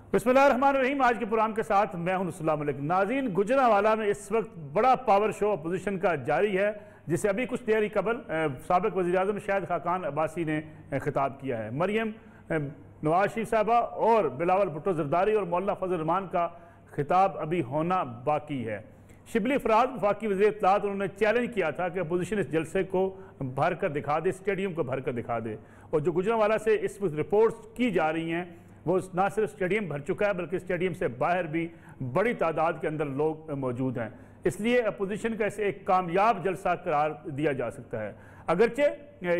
बिस्मिल्लाहिर्रहमानिर्रहीम। आज के प्रोग्राम के साथ मैं हूं अस्सलाम वालेकुम नाज़रीन। गुजरांवाला में इस वक्त बड़ा पावर शो अपोजिशन का जारी है, जिसे अभी कुछ देर ही कबल साबिक वज़ीर-ए-आज़म शाहिद खाकान अब्बासी ने खिताब किया है। मरियम नवाज शरीफ साहबा और बिलावल भुट्टो ज़रदारी और मौलाना फजल रहमान का खिताब अभी होना बाकी है। शिबली फराज वफाकी वज़ीर इत्तलात, उन्होंने चैलेंज किया था कि अपोजिशन इस जलसे को भर कर दिखा दे, स्टेडियम को भर कर दिखा दे। और जो गुजरांवाला से इस वक्त रिपोर्ट्स की जा रही हैं वो ना सिर्फ स्टेडियम भर चुका है बल्कि स्टेडियम से बाहर भी बड़ी तादाद के अंदर लोग मौजूद हैं। इसलिए अपोजिशन का इसे एक कामयाब जलसा करार दिया जा सकता है। अगरचे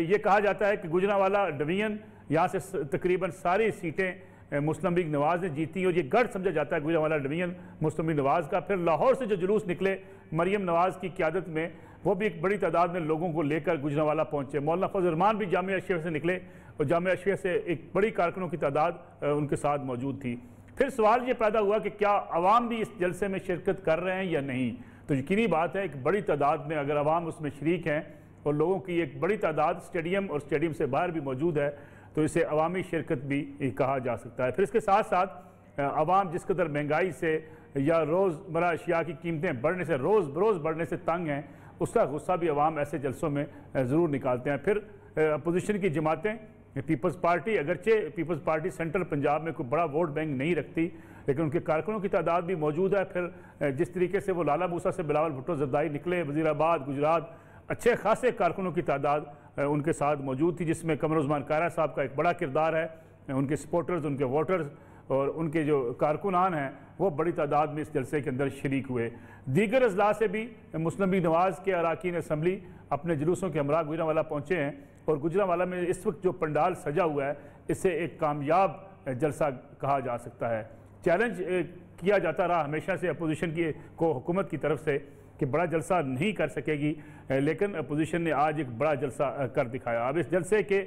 ये कहा जाता है कि गुजरांवाला डिवीजन यहाँ से तकरीबन सारी सीटें मुस्लिम लीग नवाज ने जीती और ये गढ़ समझा जाता है गुजरांवाला डिवीजन मुस्लिम लीग नवाज का। फिर लाहौर से जो जुलूस निकले मरियम नवाज की क़यादत में, वो भी एक बड़ी तादाद में लोगों को लेकर गुजरांवाला पहुँचे। मौलाना फजल रहमान भी जामिया अशरिया से निकले और जामिया अशरिया से एक बड़ी कारकुनों की तादाद उनके साथ मौजूद थी। फिर सवाल ये पैदा हुआ कि क्या अवाम भी इस जलसे में शिरकत कर रहे हैं या नहीं। तो यकीनी बात है एक बड़ी तादाद में अगर अवाम उसमें शरीक हैं और लोगों की एक बड़ी तादाद स्टेडियम और स्टेडियम से बाहर भी मौजूद है तो इसे अवामी शिरकत भी कहा जा सकता है। फिर इसके साथ साथ अवाम जिस कदर महंगाई से या रोज़मर्रा अशिया की कीमतें बढ़ने से रोज़ बरोज़ बढ़ने से तंग हैं, उसका गुस्सा भी अवाम ऐसे जलसों में ज़रूर निकालते हैं। फिर अपोजिशन की जमातें, पीपल्स पार्टी, अगरचे पीपल्स पार्टी सेंट्रल पंजाब में कोई बड़ा वोट बैंक नहीं रखती लेकिन उनके कारकुनों की तादाद भी मौजूद है। फिर जिस तरीके से वो लाला मूसा से बिलावल भुट्टो ज़रदारी निकले, वज़ीराबाद गुजरात अच्छे खासे कारकुनों की तादाद उनके साथ मौजूद थी, जिसमें कमरुज़्मान कायरा साहब का एक बड़ा किरदार है। उनके सपोर्टर्स, उनके वोटर्स और उनके जो कारकुनान हैं वो बड़ी तादाद में इस जलसे के अंदर शरीक हुए। दीगर अजला से भी मुस्लिम लीग नवाज़ के अरकान असम्बली अपने जुलूसों के हमरा गुजरांवाला पहुँचे हैं और गुजरांवाला में इस वक्त जो पंडाल सजा हुआ है इसे एक कामयाब जलसा कहा जा सकता है। चैलेंज किया जाता रहा हमेशा से अपोजिशन की को हुकूमत की तरफ से कि बड़ा जलसा नहीं कर सकेगी, लेकिन अपोजिशन ने आज एक बड़ा जलसा कर दिखाया। अब इस जलसे के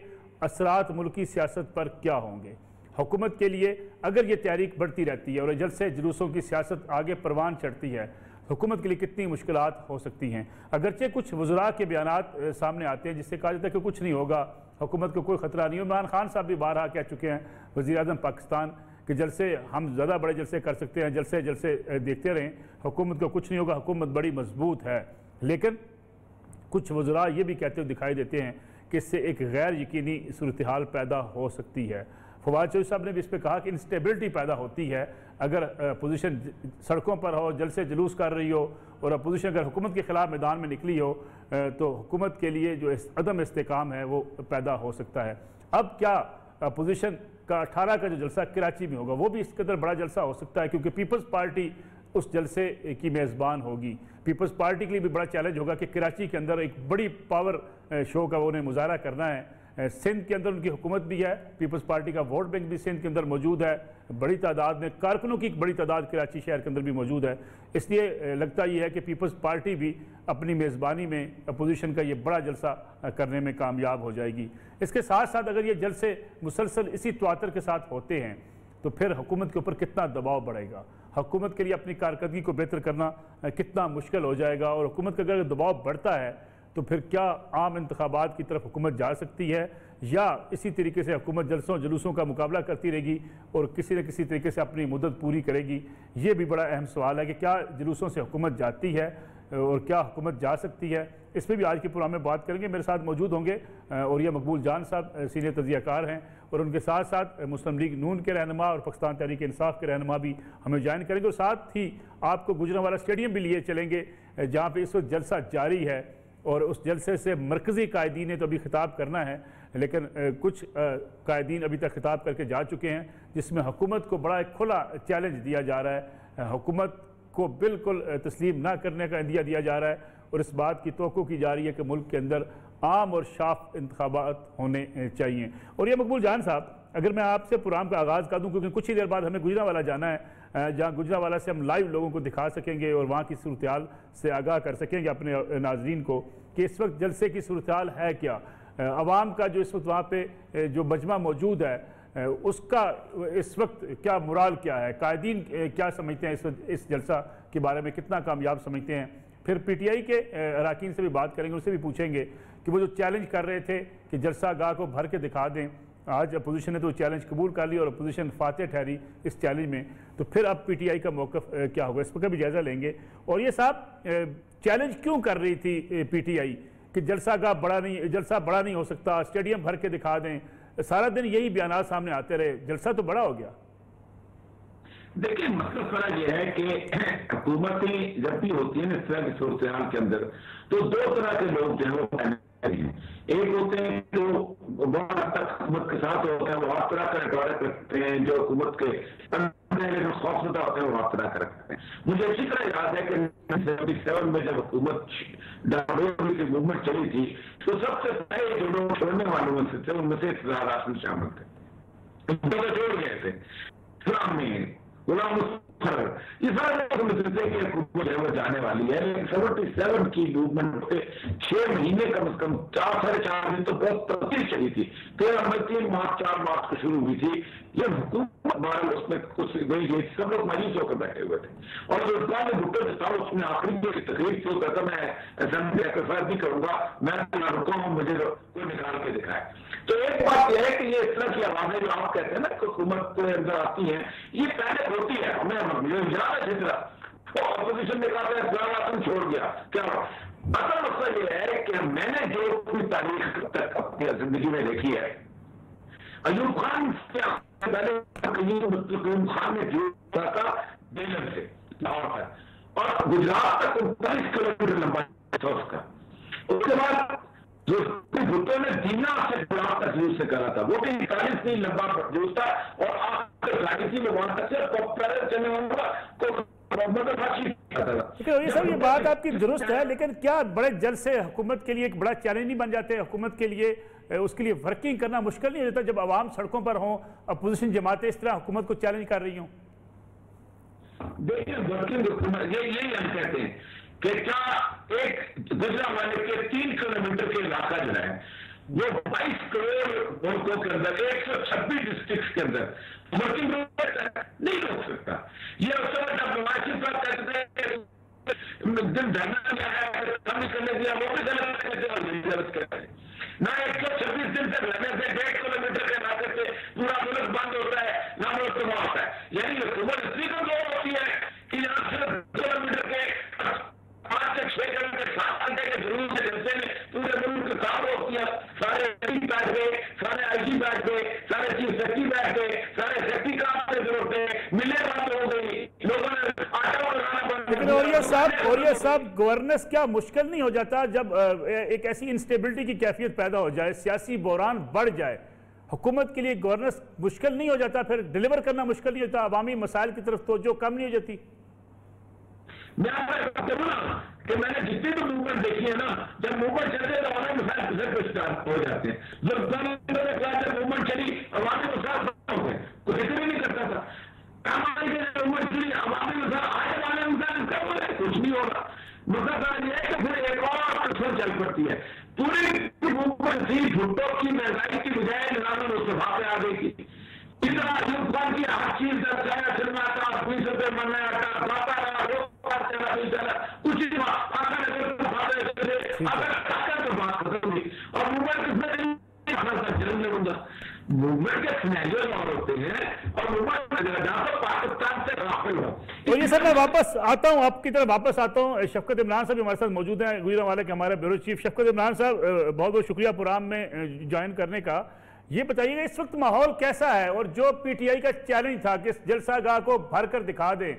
असरात मुल्की सियासत पर क्या होंगे। हुकूमत के लिए अगर ये तहरीक बढ़ती रहती है और जलसे जुलूसों की सियासत आगे परवान चढ़ती है, हुकूमत के लिए कितनी मुश्किलात हो सकती हैं। अगरचे कुछ वज़रा के बयानात सामने आते हैं जिससे कहा जाता है कि कुछ नहीं होगा, हुकूमत को कोई ख़तरा नहीं हो। इमरान खान साहब भी बारहा कह चुके हैं, वज़ीर-ए-आज़म पाकिस्तान, कि जलसे हम ज़्यादा बड़े जलसे कर सकते हैं, जलसे जलसे देखते रहें, हुकूमत को कुछ नहीं होगा, हुकूमत बड़ी मजबूत है। लेकिन कुछ वज़रा ये भी कहते हुए दिखाई देते हैं कि इससे एक गैर यकीनी सूरत हाल पैदा हो सकती है। फवाद चौधरी साहब ने भी इस पर कहा कि इंस्टेबिलिटी पैदा होती है अगर अपोजिशन सड़कों पर हो, जलसे जुलूस कर रही हो और अपोजिशन अगर हुकूमत के ख़िलाफ़ मैदान में निकली हो तो हुकूमत के लिए जो अदम इस्तेकाम है वो पैदा हो सकता है। अब क्या अपोजिशन का 18 का जो जलसा कराची में होगा वो भी इस कदर बड़ा जलसा हो सकता है क्योंकि पीपल्स पार्टी उस जलसे की मेज़बान होगी। पीपल्स पार्टी के लिए भी बड़ा चैलेंज होगा कि कराची के अंदर एक बड़ी पावर शो का उन्हें मुजाहरा करना है। सिंध के अंदर उनकी हुकूमत भी है, पीपल्स पार्टी का वोट बैंक भी सिंध के अंदर मौजूद है, बड़ी तादाद में कारकुनों की एक बड़ी तादाद कराची शहर के अंदर भी मौजूद है। इसलिए लगता यह है कि पीपल्स पार्टी भी अपनी मेज़बानी में अपोजिशन का ये बड़ा जलसा करने में कामयाब हो जाएगी। इसके साथ साथ अगर ये जलसे मुसलसल इसी तवातर के साथ होते हैं तो फिर हुकूमत के ऊपर कितना दबाव बढ़ेगा, हुकूमत के लिए अपनी कारकर्दगी को बेहतर करना कितना मुश्किल हो जाएगा। और हुकूमत का अगर दबाव बढ़ता है तो फिर क्या आम इंतखाबात की तरफ हुकूमत जा सकती है या इसी तरीके से हुकूमत जलसों जुलूसों का मुकाबला करती रहेगी और किसी न किसी तरीके से अपनी मुद्दत पूरी करेगी। ये भी बड़ा अहम सवाल है कि क्या जुलूसों से हुकूमत जाती है और क्या हुकूमत जा सकती है। इस पर भी आज के प्रोग्राम में बात करेंगे। मेरे साथ मौजूद होंगे और यह मकबूल जान साहब, सीनियर तजियाकार हैं, और उनके साथ साथ मुस्लिम लीग नून के रहनुमा और पाकिस्तान तहरीक इंसाफ के रहनुमा भी हमें ज्वाइन करेंगे। और साथ ही आपको गुजरांवाला स्टेडियम भी लिए चलेंगे जहाँ पर इस वक्त जलसा जारी है और उस जलसे से मरकज़ी कायदीन ने तो अभी खिताब करना है लेकिन कुछ कायदीन अभी तक खिताब करके जा चुके हैं जिसमें हुकूमत को बड़ा एक खुला चैलेंज दिया जा रहा है। हुकूमत को बिल्कुल तस्लीम ना करने का इंदिया दिया जा रहा है और इस बात की तवक्को की जा रही है कि मुल्क के अंदर आम और साफ इंतखाबात होने चाहिए। और ये मकबूल जान साहब, अगर मैं आपसे प्रोग्राम का आगाज़ कर दूँ क्योंकि कुछ ही देर बाद हमें गुजरांवाला जाना है जहाँ गुजरांवाला से हम लाइव लोगों को दिखा सकेंगे और वहाँ की सूरत हाल से आगाह कर सकेंगे अपने नाजरीन को कि इस वक्त जलसे की सूरत हाल है क्या, अवाम का जो इस वक्त वहाँ पे जो मजमा मौजूद है उसका इस वक्त क्या मुराल क्या है, कायदीन क्या समझते हैं इस जलसा के बारे में, कितना कामयाब समझते हैं। फिर पीटीआई के अरकान से भी बात करेंगे, उनसे भी पूछेंगे कि वो जो चैलेंज कर रहे थे कि जलसा गाह को भर के दिखा दें, आज अपोजिशन ने तो चैलेंज कबूल कर लिया और अपोजिशन फातेह ठहरी इस चैलेंज में, तो फिर अब पीटीआई का मौक़िफ़ क्या होगा, इस पर भी जायज़ा लेंगे। और ये साहब चैलेंज क्यों कर रही थी पीटीआई कि जलसा बड़ा नहीं हो सकता, स्टेडियम भर के दिखा दें, सारा दिन यही बयान सामने आते रहे, जलसा तो बड़ा हो गया। देखिए मतलब फर्क यह है कि हुकूमतें जब भी होती है ना इस तरह की सूरत के अंदर, तो दो तरह के लोग जो है वो हैं। एक होते हैं जो बहुत हद तक हुकूमत के साथ होते हैं, वो हर तरह का रिटॉरिक रखते हैं, जो हुकूमत के लेकिन खौफजदा होते हैं वो हर तरह का रखते हैं। मुझे अच्छी तरह याद है कि 1977 में जब हुकूमत डाउनलोड की मूवमेंट चली थी, तो सबसे पहले जो लोग छोड़ने वालों में से थे उनमें से इफ्तिखार आसिम शामिल थे, छोड़ गए थे। गुलाम ये सारे लोग समझते थे कि हुकूमत है वो जाने वाली है, लेकिन 77 की मूवमेंट पे 6 महीने कम से कम 4-4.5 दिन तो बहुत तब्दील चली थी। 3 मार्च को शुरू हुई थी। ये हुकूमत बार उसमें कुछ नहीं गई, सब लोग मायूस होकर बैठे हुए थे। और जो इस्लामी भुट्टो जो था उसमें आखिरी जो तकरीर थी वो कहता मैं असेंबली एक्सरसाइज नहीं करूंगा, मैं रुका हूँ, मुझे कोई निकाल के दिखाए। तो एक बात यह है कि ये इस तरह की आवाजें जो आप कहते हैं ना कि हुकूमत के अंदर आती हैं, ये पहले होती है, हमें याद है जिस तरह ऑपोजिशन ने कहा था इफ्तिखार आसिम छोड़ गया। क्या असल मसला ये है कि मैंने जो अपनी तारीख तक अपनी जिंदगी में देखी है, अयूब खान से पहले अयूब खान ने जो था बेलन से लाहौर तक और गुजरात तक 39 किलोमीटर लंबा था उसका। उसके बाद जो भुट्टो ने दीना से गुजरात तक यूज से करा था, वो भी 41 मील लंबा यूज था और राजनीति में वहां तक से चलने वाला को ये सब ये बात आपकी दुरुस्त है, लेकिन क्या बड़े जल्द से हुकूमत के लिए एक बड़ा चैलेंज नहीं बन जाते? हुकूमत के लिए उसके लिए वर्किंग करना मुश्किल नहीं हो जाता जब आवाम सड़कों पर हों, अपोजिशन जमातें इस तरह हुकूमत को चैलेंज कर रही हों? देखिए वर्किंग हुकूमत यही हम कहते हैं कि क्या एक गुजरावाले के 3 किलोमीटर के इलाका जो है वो 22 करोड़ मुल्कों के अंदर 126 डिस्ट्रिक्ट के अंदर वर्किंग नहीं हो सकता। ये उस समय जब नवाज साहब कहते थे दिन धरना कम करने दिया, वो भी गलत कहते हैं ना। 126 दिन तक रहने से 1.5 किलोमीटर के इलाके से पूरा मुल्क बंद होता है, ना मुल्क तबाह होता है। यानी हुकूमत इतनी कमजोर होती है कि यहाँ सिर्फ किलोमीटर के 5 से 6 किलोमीटर 7 घंटे के जरूर से जलसे में पूरे मुल्क का काम हो गया। सारे एसपी बैठ गए, सारे आईजी बैठ गए, सारे चीफ सेक्रेटरी बैठ गए, सारे सेक्रेटरी काम से जरूरत है, मिले बंद हो गई, लोगों ने आटा बनाना बंद। लेकिन और ये सब गवर्नेंस क्या मुश्किल नहीं हो जाता जब एक ऐसी इंस्टेबिलिटी की कैफियत पैदा हो जाए, सियासी बहरान बढ़ जाए, हुकूमत के लिए गवर्नेंस मुश्किल नहीं हो जाता, फिर डिलीवर करना मुश्किल नहीं होता, अवामी मसाइल की तरफ तवज्जो कम नहीं हो जाती? मैं आपको कहूँ ना कि मैंने जितनी भी मूवमेंट देखी है ना, जब मूवमेंट चलते हैं तो अवामी मसाइल स्टार्ट हो जाते हैं। जब मूवमेंट चली अवामी मसाइल हो गए, कोई जिक्र भी नहीं करता था। मूवमेंट चली अवामी मसाइल आए वाले मसाइल कब हो गए, कुछ नहीं होगा। मसला यह है कि फिर एक और कसर चल पड़ती है। पूरी मूवमेंट थी भुट्टो की महंगाई की बजाय निजाम मुस्तफा पे आ गई थी। इतना अयूब खान की हर चीज दर्शाया, सिनेमा था, 20 रुपये मरना आता, बापा रहा, कुछ ही और मूवमेंट मूवमेंट के सिनेरियो और होते हैं और मूवमेंट पाकिस्तान से राफेल हो। तो ये सर मैं वापस आता हूँ, आपकी तरफ वापस आता हूँ। शफकत इमरान साहब हमारे साथ मौजूद हैं, गुजरांवाला के हमारे ब्यूरो चीफ। शफकत इमरान साहब बहुत बहुत शुक्रिया प्रोग्राम में ज्वाइन करने का। ये बताइएगा इस वक्त माहौल कैसा है, और जो पीटीआई का चैलेंज था कि इस जलसागाह को भर कर दिखा दें,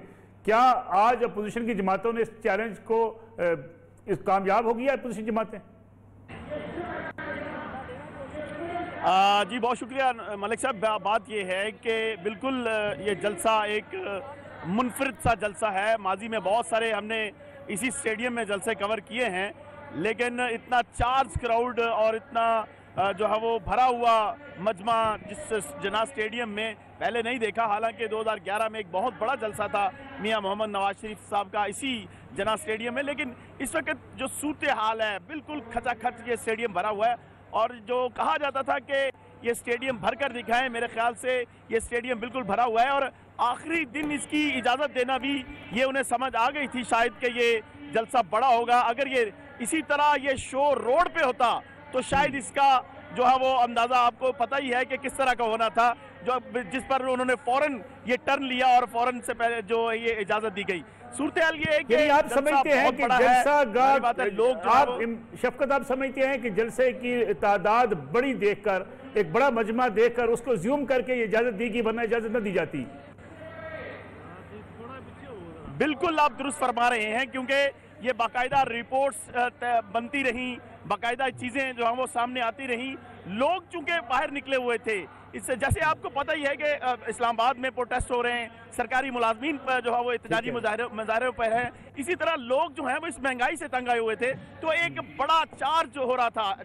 क्या आज अपोजिशन की जमातों ने इस चैलेंज को कामयाब हो गया अपोजिशन जमातें? जी बहुत शुक्रिया मलिक साहब। बात ये है कि बिल्कुल ये जलसा एक मुनफरिद सा जलसा है। माजी में बहुत सारे हमने इसी स्टेडियम में जलसे कवर किए हैं, लेकिन इतना चार्ज क्राउड और इतना जो है वो भरा हुआ मजमा जिस जना स्टेडियम में पहले नहीं देखा। हालांकि 2011 में एक बहुत बड़ा जलसा था मियां मोहम्मद नवाज शरीफ साहब का इसी जना स्टेडियम में, लेकिन इस वक्त जो सूरत हाल है बिल्कुल खचाखच ये स्टेडियम भरा हुआ है। और जो कहा जाता था कि ये स्टेडियम भर कर दिखाएं, मेरे ख्याल से ये स्टेडियम बिल्कुल भरा हुआ है। और आखिरी दिन इसकी इजाज़त देना भी ये उन्हें समझ आ गई थी शायद कि ये जलसा बड़ा होगा। अगर ये इसी तरह ये शो रोड पे होता तो शायद इसका जो है वो अंदाजा आपको पता ही है कि किस तरह का होना था, जो जिस पर उन्होंने फौरन ये टर्न लिया और फौरन से पहले जो ये इजाजत दी गई। सूरत ये है कि आप समझते हैं कि जलसा लोग आप शफकत आप समझते हैं कि जलसे की तादाद बड़ी देखकर, एक बड़ा मजमा देखकर उसको ज़ूम करके ये इजाजत दी गई, वरना इजाजत न दी जाती? बिल्कुल आप दुरुस्त फरमा रहे हैं, क्योंकि ये बाकायदा रिपोर्ट्स बनती रही, बाकायदा चीज़ें जो हैं वो सामने आती रही। लोग चूंकि बाहर निकले हुए थे, इससे जैसे आपको पता ही है कि इस्लामाबाद में प्रोटेस्ट हो रहे हैं, सरकारी मुलाजमीन पर जो है वो एहतजाजी मुजाहरों पर है, इसी तरह लोग जो हैं वो इस महंगाई से तंग आए हुए थे। तो एक बड़ा चार्ज जो हो रहा था,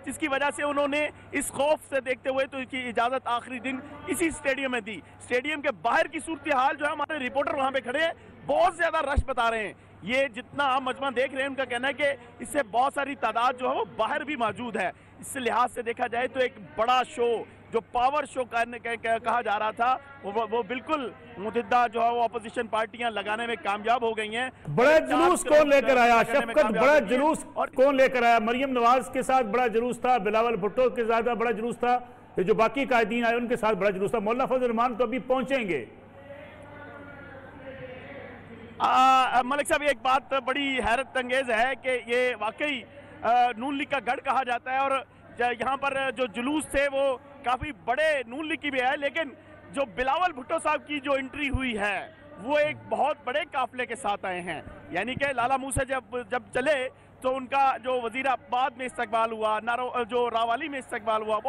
जिसकी वजह से उन्होंने इस खौफ से देखते हुए तो इसकी इजाज़त आखिरी दिन इसी स्टेडियम में दी। स्टेडियम के बाहर की सूरत हाल जो है, हमारे रिपोर्टर वहाँ पे खड़े हैं, बहुत ज़्यादा रश बता रहे हैं। ये जितना आप मजमा देख रहे हैं, उनका कहना है कि इससे बहुत सारी तादाद जो है वो बाहर भी मौजूद है। इस लिहाज से देखा जाए तो एक बड़ा शो, जो पावर शो कहा जा रहा था, वो बिल्कुल मुतद्दा जो है वो अपोजिशन पार्टियां लगाने में कामयाब हो गई हैं। बड़ा जुलूस कौन लेकर आया शफकत? बड़ा जुलूस कौन लेकर आया? मरियम नवाज के साथ बड़ा जुलूस था, बिलावल भुट्टो के साथ बड़ा जुलूस था, जो बाकी कायदीन आए उनके साथ बड़ा जुलूस था। मौलाना फजल रहमान तो अभी पहुंचेंगे। मलिक साहब, एक बात बड़ी हैरत अंगेज है कि ये वाकई नून लीग का गढ़ कहा जाता है, और यहाँ पर जो जुलूस थे वो काफ़ी बड़े नून लीग की भी है, लेकिन जो बिलावल भुट्टो साहब की जो एंट्री हुई है वो एक बहुत बड़े काफिले के साथ आए हैं। यानी कि लाला मूसा जब चले तो उनका जो वजीराबाद में इस्तकबाल हुआ, जो रावाली में इस्तकबाल हुआ,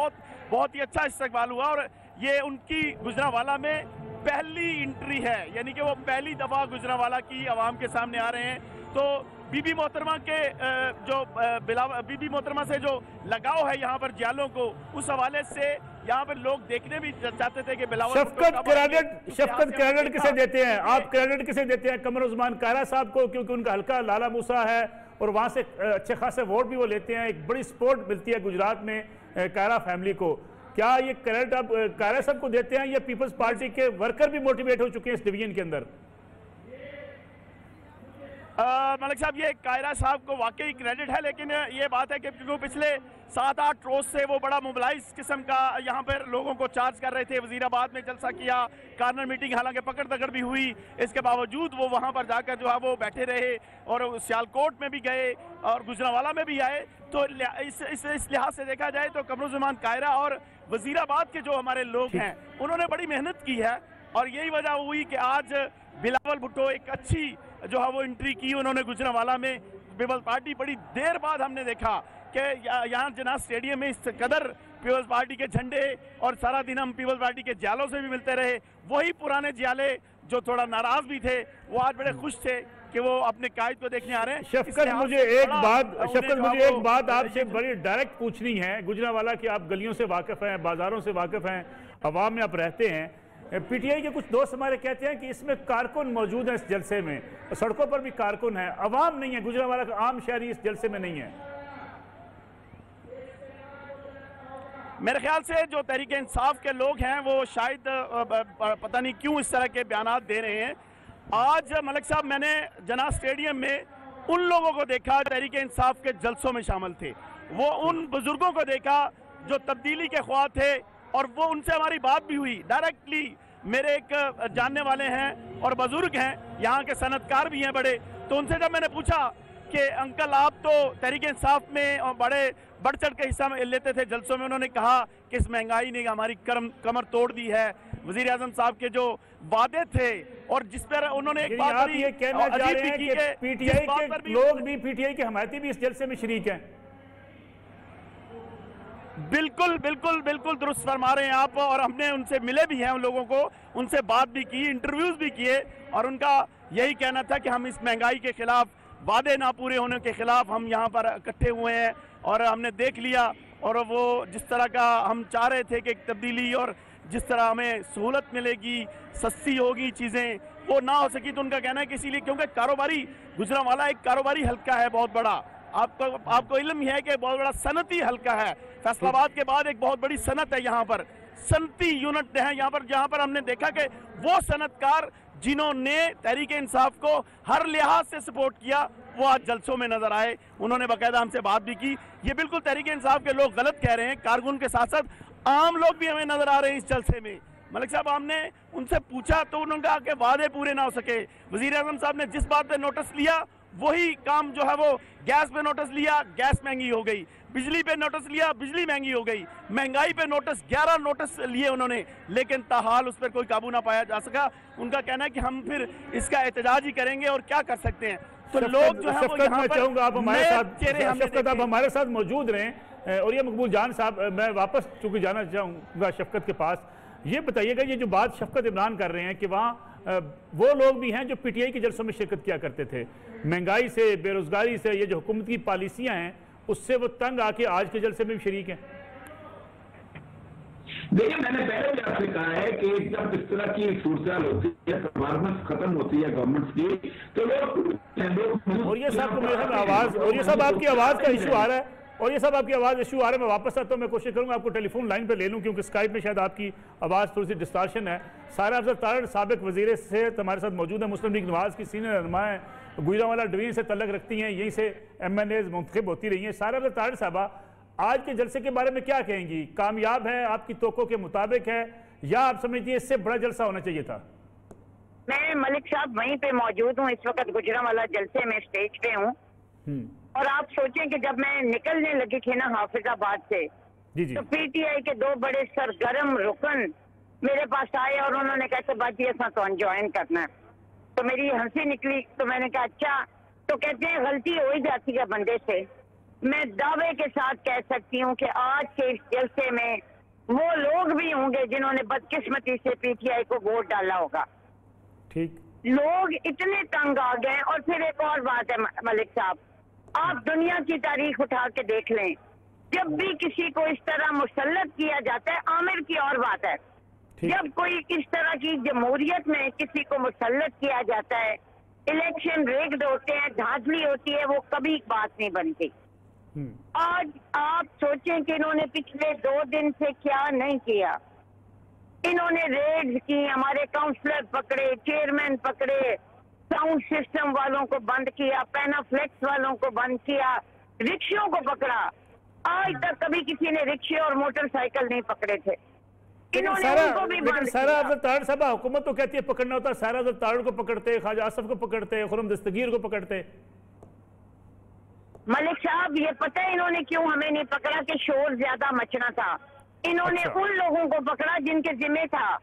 बहुत ही अच्छा इस्तकबाल हुआ, और ये उनकी गुजरांवाला में पहली एंट्री है, यानी कि वो पहली दफ़ा गुजरांवाला की आवाम के सामने आ रहे हैं। तो बीबी मोहतरमा के बीबी मोहतरमा से जो लगाव है यहाँ पर जियालों को, उस हवाले से यहाँ पर लोग देखने भी चाहते थे कि बिलावल शफकत क्रेडिट किसे देते हैं आप? क्रेडिट किसे देते हैं? कमर उस्मान कायरा साहब को, क्योंकि उनका हल्का लाला मूसा है और वहाँ से अच्छे खासे वोट भी वो लेते हैं, एक बड़ी सपोर्ट मिलती है गुजरात में कायरा फैमिली को। क्या ये क्रेडिट आप कायरा साहब को देते हैं या पीपल्स पार्टी के वर्कर भी मोटिवेट हो चुके हैं इस डिवीजन के अंदर? मलिक साहब, ये कायरा साहब को वाकई क्रेडिट है, लेकिन ये बात है कि क्योंकि पिछले 7-8 रोज से वो बड़ा मोबिलाइज किस्म का यहाँ पर लोगों को चार्ज कर रहे थे। वजीराबाद में जलसा किया, कार्नर मीटिंग हालांकि पकड़ दकड़ भी हुई, इसके बावजूद वो वहाँ पर जाकर जो है वो बैठे रहे, और सियालकोट में भी गए और गुजरांवाला में भी आए। तो इस लिहाज से देखा जाए तो कमरुज़्ज़मान कायरा और वजीराबाद के जो हमारे लोग हैं उन्होंने बड़ी मेहनत की है, और यही वजह हुई कि आज बिलावल भुट्टो एक अच्छी जो है वो एंट्री की उन्होंने गुजरांवाला में। पीपल्स पार्टी बड़ी देर बाद हमने देखा कि यहाँ जिनाह स्टेडियम में इस कदर पीपल्स पार्टी के झंडे, और सारा दिन हम पीपल्स पार्टी के जियालों से भी मिलते रहे। वही पुराने जियाले जो थोड़ा नाराज भी थे, वो आज बड़े खुश थे कि वो अपने कायद को देखने आ रहे हैं। शफकत, मुझे एक बात आपसे बड़ी डायरेक्ट पूछनी है। गुजरांवाला की आप गलियों से वाकिफ हैं, बाजारों से वाकिफ हैं, अवाम में आप रहते हैं। पीटीआई के कुछ दोस्त हमारे कहते हैं कि इसमें कारकुन मौजूद हैं इस जलसे में, सड़कों पर भी कारकुन है, अवाम नहीं है, गुजरांवाला का आम शहरी इस जलसे में नहीं है। मेरे ख्याल से जो तहरीक इंसाफ के लोग हैं वो शायद पता नहीं क्यों इस तरह के बयान दे रहे हैं। आज मलिक साहब, मैंने जिनाह स्टेडियम में उन लोगों को देखा तहरीक इंसाफ के जलसों में शामिल थे, वो उन बुजुर्गों को देखा जो तब्दीली के ख्वाह थे, और वो उनसे हमारी बात भी हुई डायरेक्टली। मेरे एक जानने वाले हैं और बुजुर्ग हैं, यहाँ के सनतकार भी हैं बड़े, तो उनसे जब मैंने पूछा कि अंकल आप तो तहरीक इंसाफ में बड़े बढ़ चढ़ के हिस्सा लेते थे जलसों में, उन्होंने कहा कि इस महंगाई ने हमारी कमर तोड़ दी है। वजीर आजम साहब के जो वादे थे और जिस पर उन्होंने एक बात अजीब भी की कि पीटीआई के लोग भी, पीटीआई के हमायती भी इस जलसे में शरीक हैं। बिल्कुल बिल्कुल बिल्कुल दुरुस्त फरमा रहे हैं आप, और हमने उनसे मिले भी हैं, उन लोगों को उनसे बात भी की, इंटरव्यूज भी किए, और उनका यही कहना था कि हम इस महंगाई के खिलाफ, वादे ना पूरे होने के खिलाफ हम यहाँ पर इकट्ठे हुए हैं, और हमने देख लिया, और वो जिस तरह का हम चाह रहे थे कि एक तब्दीली और जिस तरह हमें सहूलत मिलेगी, सस्ती होगी चीज़ें, वो ना हो सकी। तो उनका कहना है कि इसीलिए, क्योंकि कारोबारी गुजरांवाला एक कारोबारी हल्का है बहुत बड़ा, आपको इल्म है कि बहुत बड़ा सनती हल्का है। फैसलाबाद के बाद एक बहुत बड़ी सनत है यहाँ पर, सनती यूनिट है यहाँ पर, जहाँ पर हमने देखा कि वो सनतकार जिन्होंने तहरीक इंसाफ को हर लिहाज से सपोर्ट किया, वो आज जलसों में नजर आए। उन्होंने बाकायदा हमसे बात भी की। ये बिल्कुल तहरीक इंसाफ के लोग गलत कह रहे हैं, कारकुन के साथ साथ आम लोग भी हमें नजर आ रहे हैं इस जलसे में। मलिक साहब, हमने उनसे पूछा तो उन्होंने कहा कि वादे पूरे ना हो सके। वजीर आजम साहब ने जिस बात पे नोटिस लिया वही काम जो है वो गैस पे नोटिस लिया, गैस महंगी हो गई। बिजली पे नोटिस लिया, बिजली महंगी हो गई। महंगाई पे नोटिस 11 नोटिस लिए उन्होंने, लेकिन ताहाल उस पर कोई काबू ना पाया जा सका। उनका कहना है कि हम फिर इसका एहतजाज ही करेंगे और क्या कर सकते हैं। तो लोग जो है वो यहाँ पर चाहूंगा आप हमारे साथ, शफकत आप हमारे साथ मौजूद रहें। और ये मकबूल जान साहब, मैं वापस चूंकि जाना चाहूँगा शफकत के पास, ये बताइएगा ये जो बात शफकत इमरान कर रहे हैं कि वहाँ वो लोग भी हैं जो पीटीआई के जलसों में शिरकत किया करते थे, महंगाई से, बेरोजगारी से, ये जो हुकूमत की पॉलिसियाँ हैं उससे वो तंग आके आज के जलसे में भी शरीक हैं। देखिए, मैंने पहले भी आपसे कहा है कि जब इस तरह की सूरत होती है, परफॉर्मेंस खत्म होती है गवर्नमेंट की, तो लोग और ये साहब को मेरे आवाज, और ये सब आपकी आवाज का इशू आ रहा है, और ये सब आपकी आवाज़ इशू आ रहा है। मैं वापस आता हूँ, मैं कोशिश करूँगा आपको टेलीफोन लाइन पे ले लूँ क्योंकि स्काइप में शायद आपकी आवाज़ थोड़ी सी डिस्टॉर्शन है। सारा अफजल तारड़ साबिक वज़ीर सेहत हमारे साथ मौजूद है, मुस्लिम लीग नवाज़ की सीनियर रहनुमा है, गुजरांवाला डिवीजन से तल्लक रखती हैं, यहीं से MNAs मुंतखब होती रही हैं। सारा अफजल तारड़ साहबा, आज के जलसे के बारे में क्या कहेंगी? कामयाब है, आपकी तोक़ों के मुताबिक है, या आप समझती हैं इससे बड़ा जलसा होना चाहिए था? मैं मलिक साहब वहीं पे मौजूद हूँ, इस वक्त गुजरांवाला जलसे में स्टेज पे हूँ। और आप सोचें कि जब मैं निकलने लगी थी ना हाफिजाबाद से, तो पीटीआई के 2 बड़े सरगर्म रुकन मेरे पास आए और उन्होंने कहा बात ये तो ज्वाइन करना है। तो मेरी हंसी निकली, तो मैंने कहा अच्छा। तो कहते हैं गलती हो ही जाती है बंदे से। मैं दावे के साथ कह सकती हूँ कि आज के इस जलसे में वो लोग भी होंगे जिन्होंने बदकिस्मती से पीटीआई को वोट डाला होगा। ठीक, लोग इतने तंग आ गए। और फिर एक और बात है मलिक साहब, आप दुनिया की तारीख उठा के देख लें, जब भी किसी को इस तरह मुसल्लत किया जाता है, आमिर की और बात है, जब कोई इस तरह की जमहूरियत में किसी को मुसल्लत किया जाता है, इलेक्शन रिग्ड होते हैं, धांधली होती है, वो कभी बात नहीं बनती। आज आप सोचें कि इन्होंने पिछले 2 दिन से क्या नहीं किया। इन्होंने रेड्स की, हमारे काउंसलर पकड़े, चेयरमैन पकड़े, साउंड सिस्टम वालों को बंद किया, पैनाफ्लेक्स वालों को बंद किया, रिक्शों को पकड़ा। आज तक कभी किसी ने रिक्शे और मोटरसाइकिल नहीं पकड़े थे, इन्होंने उनको भी बंद सारा अफजल तारड़ साहब, हुकूमत तो कहती है पकड़ना होता है, सारा अफजल तारड़ को पकड़ते, ख्वाजा आसफ को पकड़ते, खुर्रम दस्तगीर को पकड़ते। मलिक साहब, ये पता है इन्होंने क्यों हमें नहीं पकड़ा? कि शोर ज्यादा मचना था। इन्होंने उन लोगों को पकड़ा जिनके जिम्मे था,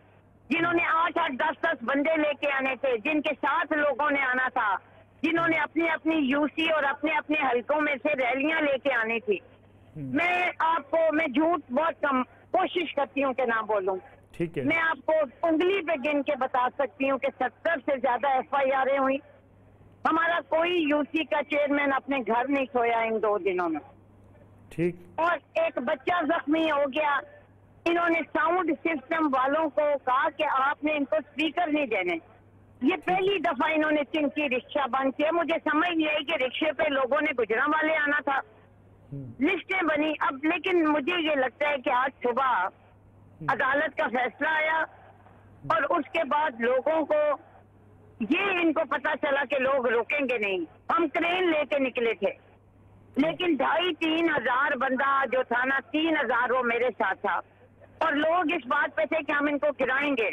जिन्होंने 8-8, 10-10 बंदे लेके आने थे, जिनके साथ लोगों ने आना था, जिन्होंने अपनी अपनी यूसी और अपने अपने हलकों में से रैलियां लेके आनी थी। मैं झूठ बहुत कम कोशिश करती हूँ कि ना बोलूं। ठीक है, मैं आपको उंगली पे गिन के बता सकती हूँ कि 70 से ज्यादा FIR हुई। हमारा कोई यूसी का चेयरमैन अपने घर नहीं सोया इन 2 दिनों में। ठीक, और एक बच्चा जख्मी हो गया। इन्होंने साउंड सिस्टम वालों को कहा कि आपने इनको स्पीकर नहीं देने। ये पहली दफा इन्होंने चिंकी रिक्शा बंद किया। मुझे समझ नहीं आई कि रिक्शे पे लोगों ने गुजरांवाले आना था, लिस्टें बनी। अब लेकिन मुझे ये लगता है कि आज सुबह अदालत का फैसला आया और उसके बाद लोगों को ये इनको पता चला कि लोग रोकेंगे नहीं। हम क्रेन लेके निकले थे, लेकिन 2,500-3 हजार बंदा जो था ना, 3,000 वो मेरे साथ था और लोग इस बात पे थे कि हम इनको गिराएंगे।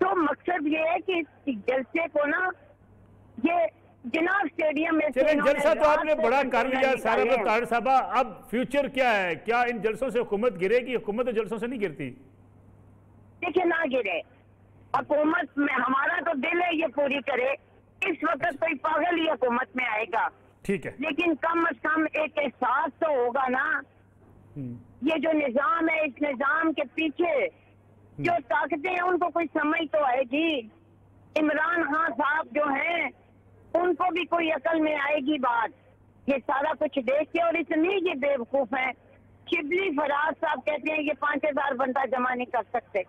तो मकसद ये है कि जलसे को ना, ये जिनाब स्टेडियम में जलसा तो आपने बड़ा कर लिया सारा तारड़ साहबा, अब फ्यूचर क्या है? क्या इन जलसों से हुकूमत गिरेगी? हुकूमत तो जलसों से नहीं गिरती। देखिए, ना गिरे, हुकूमत में हमारा तो दिल है ये पूरी करे। इस वक्त कोई पागल ही हुकूमत में आएगा, ठीक है, लेकिन कम से कम एक एहसास तो होगा ना। ये जो निजाम है, इस निजाम के पीछे जो ताकतें हैं उनको कोई समझ तो आएगी। इमरान खान साहब जो हैं उनको भी कोई अकल में आएगी बात। ये सारा कुछ देख के, और इतनी ये बेवकूफ है। शिबली फराज साहब कहते हैं ये 5,000 बंदा जमा नहीं कर सकते।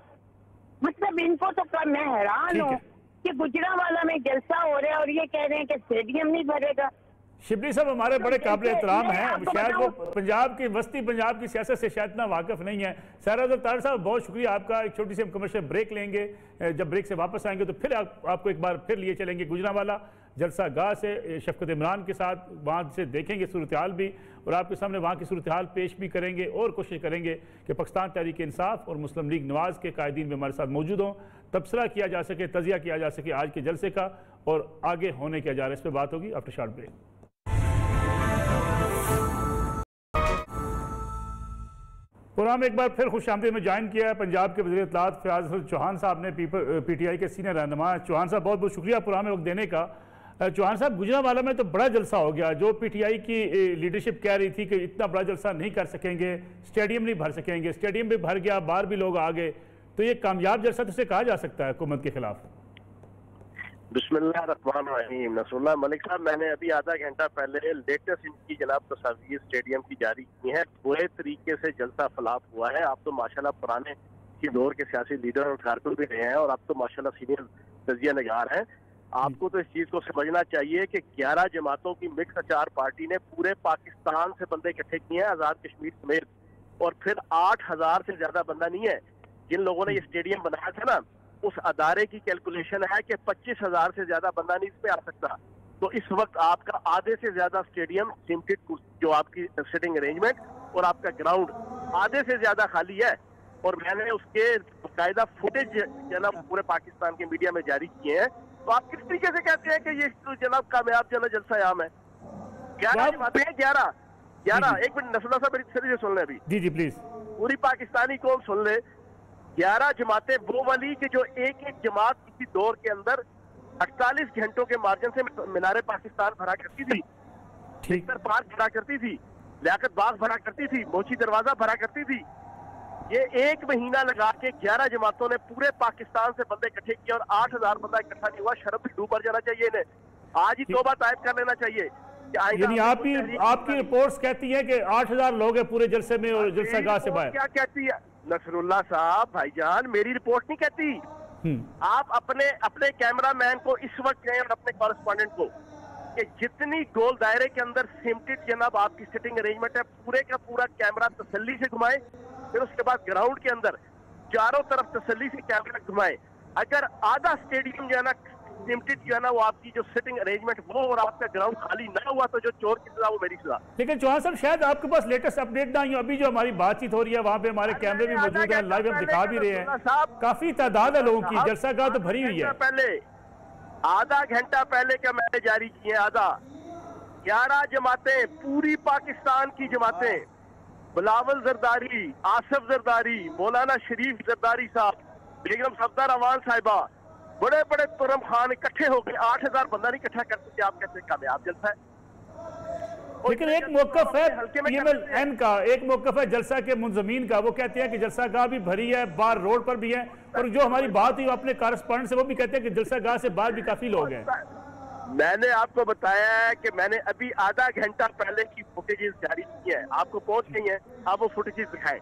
मतलब इनको तो मैं हैरान हूँ कि गुजरांवाला में जलसा हो रहा है और ये कह रहे हैं कि स्टेडियम नहीं भरेगा। शिबली साहब हमारे बड़े काबिल एहतराम हैं, शायद वो पंजाब की वस्ती पंजाब की सियासत से शायद इतना वाकिफ नहीं है। सहरा तार साहब बहुत शुक्रिया आपका। एक छोटी सी हम कमर्शियल ब्रेक लेंगे, जब ब्रेक से वापस आएंगे तो फिर आपको एक बार फिर लिए चलेंगे गुजरांवाला जलसा गाह से शफकत इमरान के साथ, वहाँ से देखेंगे सूरत हाल भी और आपके सामने वहाँ की सूरत हाल पेश भी करेंगे और कोशिश करेंगे कि पाकिस्तान तहरीक इंसाफ और मुस्लिम लीग नवाज़ के कायदीन भी हमारे साथ मौजूद हों, तबसरा किया जा सके, तजिया किया जा सके आज के जलसे का और आगे होने क्या जा रहा है, इस पर बात होगी आफ्टर शॉर्ट ब्रेक। प्रोग्राम एक बार फिर खुशामदीद में ज्वाइन किया है पंजाब के वज़ीर इत्तलात फयाज़ हसन चौहान साहब ने, PTI के सीनियर रहनुमा। चौहान साहब बहुत बहुत शुक्रिया प्रोग्राम में वक्त देने का। चौहान साहब, गुजरांवाला में तो बड़ा जलसा हो गया, जो PTI की लीडरशिप कह रही थी कि इतना बड़ा जलसा नहीं कर सकेंगे, स्टेडियम नहीं भर सकेंगे, स्टेडियम भी भर गया, बाहर भी लोग आ गए, तो ये कामयाब जलसा तो उसे कहा जा सकता है हुकूमत के खिलाफ? बिस्मिल्लाहिर्रहमानिर्रहीम। नसरुल्लाह मलिक साहब, मैंने अभी आधा घंटा पहले लेटेस्ट इनकी जनाब तस्वीर स्टेडियम की जारी की है। पूरे तरीके से जलसा फलाप हुआ है। आप तो माशाल्लाह पुराने के दौर के सियासी लीडर और कारकुन भी रहे हैं और आप तो माशाल्लाह सीनियर तजिया निगार हैं। आपको तो इस चीज को समझना चाहिए कि 11 जमातों की मिक्स अचार पार्टी ने पूरे पाकिस्तान से बंदे इकट्ठे किए हैं, आजाद कश्मीर समेत, और फिर 8000 से ज्यादा बंदा नहीं है। जिन लोगों ने ये स्टेडियम बनाया था ना, उस अदारे की कैलकुलेशन है कि 25,000 से ज्यादा बंदा नहीं इस पे आ सकता। तो इस वक्त आपका आधे से ज्यादा स्टेडियम सिमटेड, जो आपकी सिटिंग अरेंजमेंट और आपका ग्राउंड आधे से ज्यादा खाली है। और मैंने उसके बाकायदा फुटेज जनाब पूरे पाकिस्तान के मीडिया में जारी किए हैं। तो आप किस तरीके से कहते हैं कि ये जनाब कामयाब जलसा-ए-आम है? 11 एक मिनट नसरुल्लाह साहब मेरी सुन ले अभी। जी प्लीज। पूरी पाकिस्तानी कौम सुन ले, 11 जमातें वो वाली कि जो एक एक जमात किसी दौर के अंदर 48 घंटों के मार्जिन से मीनारे पाकिस्तान भरा करती थी, ठीक पार्क भरा करती थी, लियाकत बाग भरा करती थी, मोची दरवाजा भरा करती थी। ये एक महीना लगा के 11 जमातों ने पूरे पाकिस्तान से बंदे इकट्ठे किए और 8000 बंदा इकट्ठा नहीं हुआ। शर्म भी डूब मर जाना चाहिए इन्हें। आज ही तौबा तायब कर लेना चाहिए। यानी आपकी रिपोर्ट्स कहती है कि 8000 लोग हैं पूरे जलसे में और जलसा गाह से बाहर। क्या कहती है नसरुल्लाह साहब भाईजान, मेरी रिपोर्ट नहीं कहती। आप अपने कैमरामैन को इस वक्त कहें और अपने कॉरेस्पॉन्डेंट को कि जितनी गोल दायरे के अंदर सिमटेड जनाब आपकी सिटिंग अरेंजमेंट है, पूरे का पूरा कैमरा तसल्ली से घुमाए। फिर उसके बाद ग्राउंड के अंदर चारों तरफ तसल्ली से कैमरा घुमाए। अगर आधा स्टेडियम जो है ना सिमटेड जो है ना, वो आपकी जो सिटिंग अरेंजमेंट वो और आपका ग्राउंड खाली ना हुआ तो जो चोर की सजा वो मेरी सजा। लेकिन चौहान साहब, शायद आपके पास लेटेस्ट अपडेट ना ही, अभी जो हमारी बातचीत हो रही है वहाँ पे हमारे कैमरे भी मौजूद हैं, लाइव हम दिखा भी रहे हैं, काफी तादाद है लोगों की, जलसा गाह तो भरी हुई है। आधा घंटा पहले क्या मैंने जारी किए, 11 जमातें, पूरी पाकिस्तान की जमातें, बिलावल जरदारी, आसिफ जरदारी, मौलाना शरीफ जरदारी साहब, बेगम सफदर अवान साहिबा, बड़े बड़े तुरम खान इकट्ठे हो गए। 8000 बंदा नहीं इकट्ठा कर सकते। आप कहते हैं कामयाब जलसा है। लेकिन एक मौकफ है PMLN का, एक मौकफ है जलसा के मुंजमीन का, वो कहते हैं कि जलसा गाह भी भरी है, बाहर रोड पर भी है, और जो हमारी बात हुई अपने कॉरेस्पॉन्डेंट से वो भी कहते हैं कि जलसा गाह से बाहर भी काफी लोग हैं। मैंने आपको बताया है कि मैंने अभी आधा घंटा पहले की फुटेजेस जारी की है, आपको पहुंच गई है। आप वो फुटेजेस दिखाएं,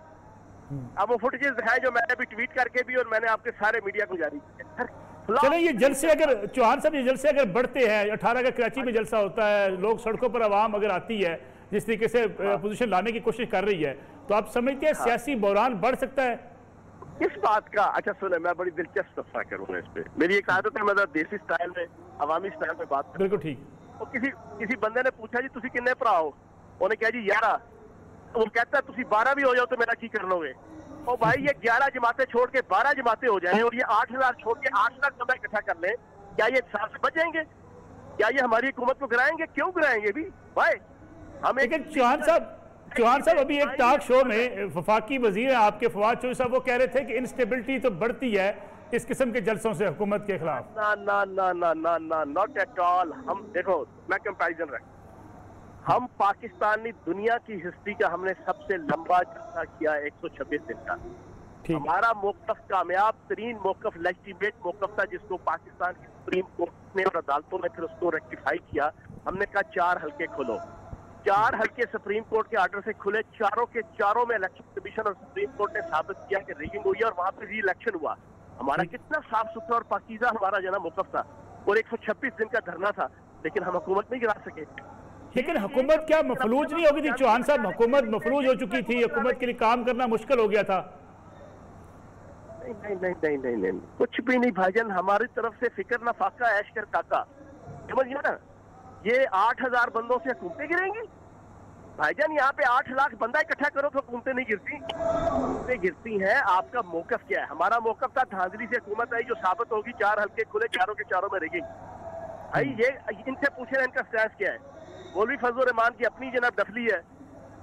जो मैंने अभी ट्वीट करके भी और मैंने आपके सारे मीडिया को जारी किया। चलो ये जलसे अगर चौहान साहब, ये जलसे अगर बढ़ते हैं, 18 का कराची में जलसा होता है, लोग सड़कों पर आवाम अगर आती है, जिस तरीके से अपोजिशन लाने की कोशिश कर रही है, तो आप समझते हैं सियासी बहरान बढ़ सकता है? किस बात का? अच्छा सुने, मैं बड़ी दिलचस्प तफसा करूंगा इस पे। मेरी एक आदत है, मतलब देसी स्टाइल में, अवामी स्टाइल में बात। बिल्कुल ठीक। तो किसी बंदे ने पूछा जी तुसी किन्ने भरा हो, उन्हें कहा जी 11। वो कहता है तुसी 12 भी हो जाओ तो मेरा की कर लोगे। और भाई ये 11 जमातें छोड़ के 12 जमातें हो जाएं और ये 8000 छोड़ के 8 लाख बंदा इकट्ठा कर लें, क्या ये साथ बच जाएंगे? क्या ये हमारी हुकूमत को गिराएंगे? क्यों गिराएंगे भी भाई? हम एक चौहान साहब अभी एक टॉक शो में वफाकी वजीर है आपके फवाद चौधरी साहब, वो कह रहे थे कि इंस्टेबिलिटी तो बढ़ती है इस किस्म के जलसों से हुकूमत के खिलाफ। ना नॉट एट ऑल। हम देखो, मैं कंपैरिजन रख, हम पाकिस्तानी दुनिया की हिस्ट्री का हमने सबसे लंबा जलसा किया 126 दिन का। हमारा मौकफ कामयाब तरीन मौकफ, लेजिटिमेट मौकफ था, जिसको पाकिस्तान की सुप्रीम कोर्ट ने और अदालतों ने फिर उसको रेक्टिफाई किया। हमने कहा 4 हल्के खोलो, 4 हल्के सुप्रीम कोर्ट के आर्डर से खुले, चारों के चारों में इलेक्शन कमीशन और सुप्रीम कोर्ट ने साबित किया कि रिगिंग हुई है और वहां पे री इलेक्शन हुआ। हमारा कितना साफ सुथरा और पाकीज़ा हमारा जना मौकफ था और 126 दिन का धरना था, लेकिन हम हुकूमत नहीं गिरा सके। लेकिन हुकूमत क्या मफलूज नहीं होगी थी? चौहान साहब, हुकूमत मफलूज हो चुकी थी, हुकूमत के लिए काम करना मुश्किल हो गया था। नहीं नहीं नहीं नहीं नहीं, कुछ भी नहीं भाईजान, हमारी तरफ से फिक्र ना फाका ऐश कर काका, समझिए ना। ये 8,000 बंदों से हुकूमतें गिरेंगी भाईजान? यहाँ पे 8 लाख बंदा इकट्ठा करो तो हुकूमतें नहीं गिरती, हुकूमतें गिरती हैं। आपका मौकफ क्या है? हमारा मौकफ था धांधली से हुकूमत आई जो साबित होगी 4 हल्के खुले, चारों के चारों में रहेगी भाई। ये इनसे पूछे इनका स्टैंस क्या है। मौलवी फजल रहमान की अपनी जनाब डफली है,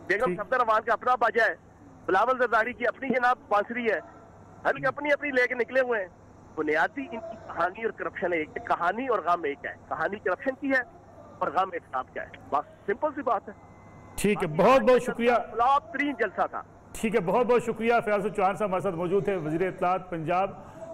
बेगम सफदर रहमान का अपना बाजा है, बिलावल जरदारी की अपनी जनाब बांसुरी है, हर अपनी अपनी लेके निकले हुए हैं। बुनियादी इनकी कहानी और करप्शन एक, कहानी और गम एक है। कहानी करप्शन की है और गम इंसाफ का है, बस सिंपल सी बात है। ठीक है, बहुत बहुत शुक्रिया। फ्लॉप 3 जलसा था। ठीक है, बहुत बहुत शुक्रिया। फयाज चौहान साहब हमारे साथ मौजूद थे, वज़ीर इत्तलात पंजाब,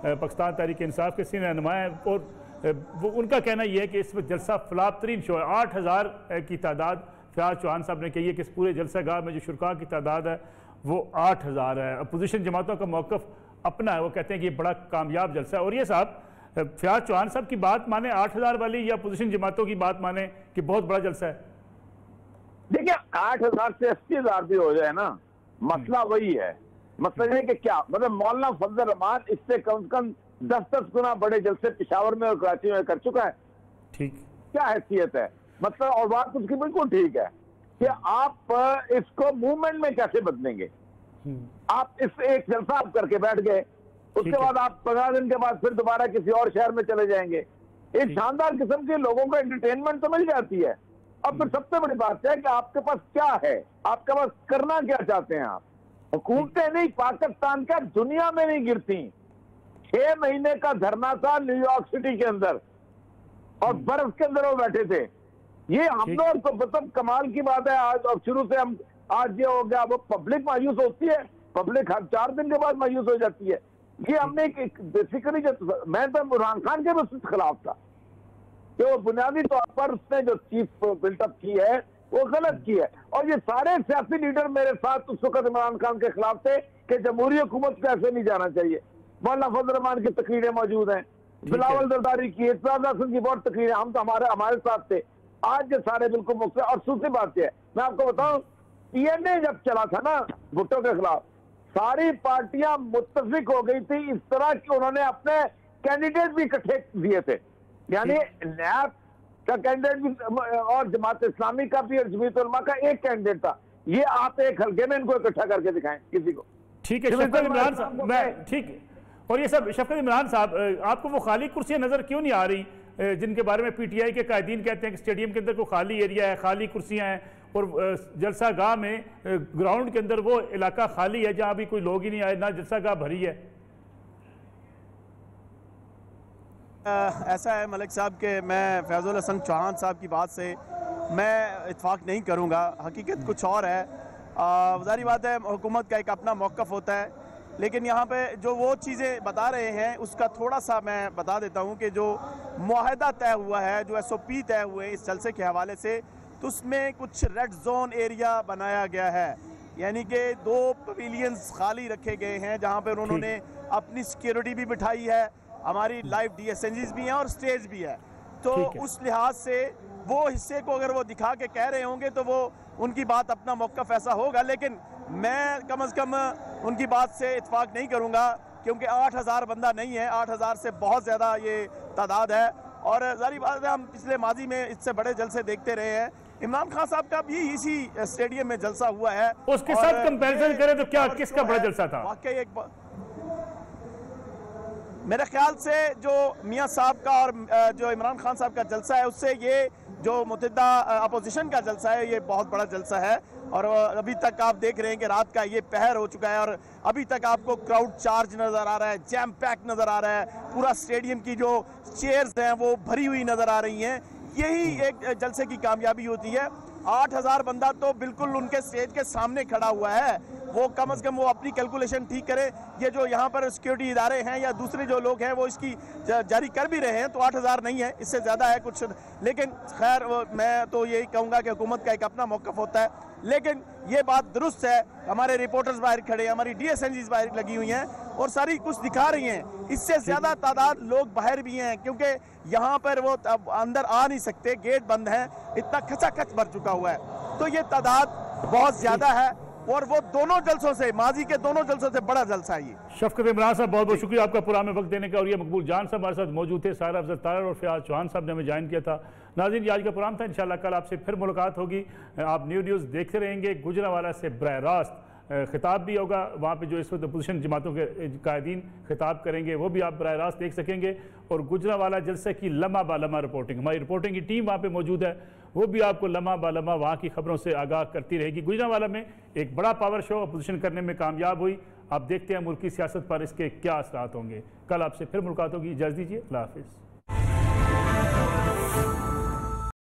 पाकिस्तान तहरीक इंसाफ के सीनियर रहनुमा हैं, और वो उनका कहना यह है कि इस वक्त जलसा फ्लॉप 3 शो है। 8,000 की तादाद फयाज चौहान साहब ने कही है कि इस पूरे जलसा गाह में जो शुरका की तादाद है वो 8,000 है। अपोजिशन जमातों का मौक़िफ़ अपना है, वो कहते हैं कि ये बड़ा कामयाब जलसा है। और ये साहब फयाज चौहान साहब की बात माने 8,000 वाली, या अपोजिशन जमातों की बात माने कि बहुत बड़ा जलसा है? देखिए 8,000 से 80,000 भी हो जाए ना, मसला वही है। मतलब ये कि क्या मतलब मौलाना फजल रहमान इससे कम से कम 10-10 गुना बड़े जलसे पेशावर में और कराची में कर चुका है। ठीक, क्या हैसियत है मतलब, और बात उसकी बिल्कुल ठीक है कि आप इसको मूवमेंट में कैसे बदलेंगे। आप इस एक जलसा आप करके बैठ गए, उसके बाद आप 15 दिन के बाद फिर दोबारा किसी और शहर में चले जाएंगे। एक शानदार किस्म के लोगों को एंटरटेनमेंट तो मिल जाती है। अब फिर सबसे बड़ी बात है कि आपके पास क्या है, आपके पास करना क्या चाहते हैं आप। हुकूमतें नहीं पाकिस्तान का दुनिया में नहीं गिरती। 6 महीने का धरना था न्यूयॉर्क सिटी के अंदर और बर्फ के अंदर वो बैठे थे। ये हम लोग तो मतलब कमाल की बात है। आज अब शुरू से हम आज ये हो गया, वो पब्लिक मायूस होती है, पब्लिक हर 4 दिन के बाद मायूस हो जाती है। ये हमने बेसिकली मैं तो इमरान खान के भी खिलाफ था कि वो बुनियादी तौर पर उसने जो चीफ बिल्टअप की है वो गलत की है। और ये सारे सियासी लीडर मेरे साथ उस वक्त इमरान खान के खिलाफ थे कि जमहूरी हुकूमत को ऐसे नहीं जाना चाहिए। मौलाना फजल रहमान की तकरीरें मौजूद हैं, बिलावल जरदारी की, इत्तलात हसन की बहुत तकरीरें, हम तो हमारे साथ थे। आज ये सारे बिल्कुल मुक्त। और दूसरी बात यह है, मैं आपको बताऊं, पीएनए जब चला था ना भुट्टो के खिलाफ, सारी पार्टियां मुत्तफिक हो गई थी इस तरह कि उन्होंने अपने कैंडिडेट भी इकट्ठे दिए थे। यानी नैब का कैंडिडेट भी और जमात इस्लामी का भी और जमीयत उलमा का एक कैंडिडेट था। ये आप एक हल्के में इनको इकट्ठा करके दिखाएं किसी को। ठीक है शफकत इमरान साहब, मैं ठीक है। और ये सब शफकत इमरान साहब, आपको वो खाली कुर्सियां नजर क्यों नहीं आ रही जिनके बारे में पीटीआई के कायदीन कहते हैं कि स्टेडियम के अंदर कोई खाली एरिया है, खाली कुर्सियां हैं, और जलसा गाह में ग्राउंड के अंदर वो इलाका खाली है जहां भी कोई लोग ही नहीं आए, ना जलसा गाह भरी है? ऐसा है मलिक साहब कि मैं फैज़ुल हसन चौहान साहब की बात से मैं इत्फाक नहीं करूंगा। हकीकत कुछ और है। ज़ाहिर बात है हुकूमत का एक अपना मौक़िफ़ होता है, लेकिन यहाँ पे जो वो चीज़ें बता रहे हैं उसका थोड़ा सा मैं बता देता हूँ कि जो मुआहदा तय हुआ है, जो SOP तय हुए इस जलसे के हवाले से, तो उसमें कुछ रेड जोन एरिया बनाया गया है। यानी कि 2 पवेलियंस खाली रखे गए हैं जहाँ पर उन्होंने अपनी सिक्योरिटी भी बिठाई है, हमारी लाइव DSNGs भी हैं और स्टेज भी है। तो उस लिहाज से वो हिस्से को अगर वो दिखा के कह रहे होंगे तो वो उनकी बात अपना मौक़िफ़ ऐसा होगा, लेकिन मैं कम से कम उनकी बात से इत्फाक नहीं करूंगा क्योंकि 8,000 बंदा नहीं है, 8,000 से बहुत ज़्यादा ये तादाद है। और ज़ाहिर बात है हम पिछले माजी में इससे बड़े जलसे देखते रहे हैं। इमरान खान साहब का भी इसी स्टेडियम में जलसा हुआ है, उसके साथ कंपैरिजन करें तो क्या किसका बड़ा जलसा था? वाकई एक मेरे ख्याल से जो मियां साहब का और जो इमरान खान साहब का जलसा है उससे ये जो मुतहदा अपोजिशन का जलसा है ये बहुत बड़ा जलसा है। और अभी तक आप देख रहे हैं कि रात का ये पहर हो चुका है और अभी तक आपको क्राउड चार्ज नज़र आ रहा है, जैम पैक नज़र आ रहा है, पूरा स्टेडियम की जो चेयर्स हैं वो भरी हुई नज़र आ रही हैं। यही एक जलसे की कामयाबी होती है। 8,000 बंदा तो बिल्कुल उनके स्टेज के सामने खड़ा हुआ है। वो कम से कम वो अपनी कैलकुलेशन ठीक करे। ये जो यहाँ पर सिक्योरिटी इदारे हैं या दूसरे जो लोग हैं वो इसकी जारी कर भी रहे हैं, तो 8,000 नहीं है, इससे ज़्यादा है कुछ। लेकिन खैर मैं तो यही कहूँगा कि हुकूमत का एक अपना मौक़िफ़ होता है, लेकिन ये बात दुरुस्त है। हमारे रिपोर्टर्स बाहर खड़े, हमारी DSNGs बाहर लगी हुई हैं और सारी कुछ दिखा रही हैं। इससे ज़्यादा तादाद लोग बाहर भी हैं, क्योंकि यहाँ पर वो अंदर आ नहीं सकते, गेट बंद है, इतना खचाखच भर चुका हुआ है। तो ये तादाद बहुत ज़्यादा है और वो दोनों जलसों से, माजी के दोनों जलसों से बड़ा जलसा है ये। शफकत इमरान साहब, बहुत बहुत शुक्रिया आपका प्रोग्राम में वक्त देने का। और ये मकबूल जान साहब हमारे साथ मौजूद थे, सारा अफजल तारड़ और फयाज चौहान साहब ने हमें ज्वाइन किया था। नाज़रीन, ये आज का प्रोग्राम था, इंशाल्लाह कल आपसे फिर मुलाकात होगी। आप न्यूज़ देखते रहेंगे। गुजरांवाला से बराह रास्त खिताब भी होगा, वहाँ पे जो इस वक्त अपोजिशन जमातों के कायदीन खिताब करेंगे वो भी आप बराह रास्त देख सकेंगे। और गुजरांवाला जलसे की लम्हा बालम्हा रिपोर्टिंग, हमारी रिपोर्टिंग की टीम वहाँ पे मौजूद है, वो भी आपको लम्हा बालम्हा वहाँ की खबरों से आगाह करती रहेगी। गुजरांवाला में एक बड़ा पावर शो अपोजिशन करने में कामयाब हुई। आप देखते हैं मुल्क की सियासत पर इसके क्या असरात होंगे। कल आपसे फिर मुलाकात होगी, इजाज़त दीजिए, अल्लाह हाफिज़।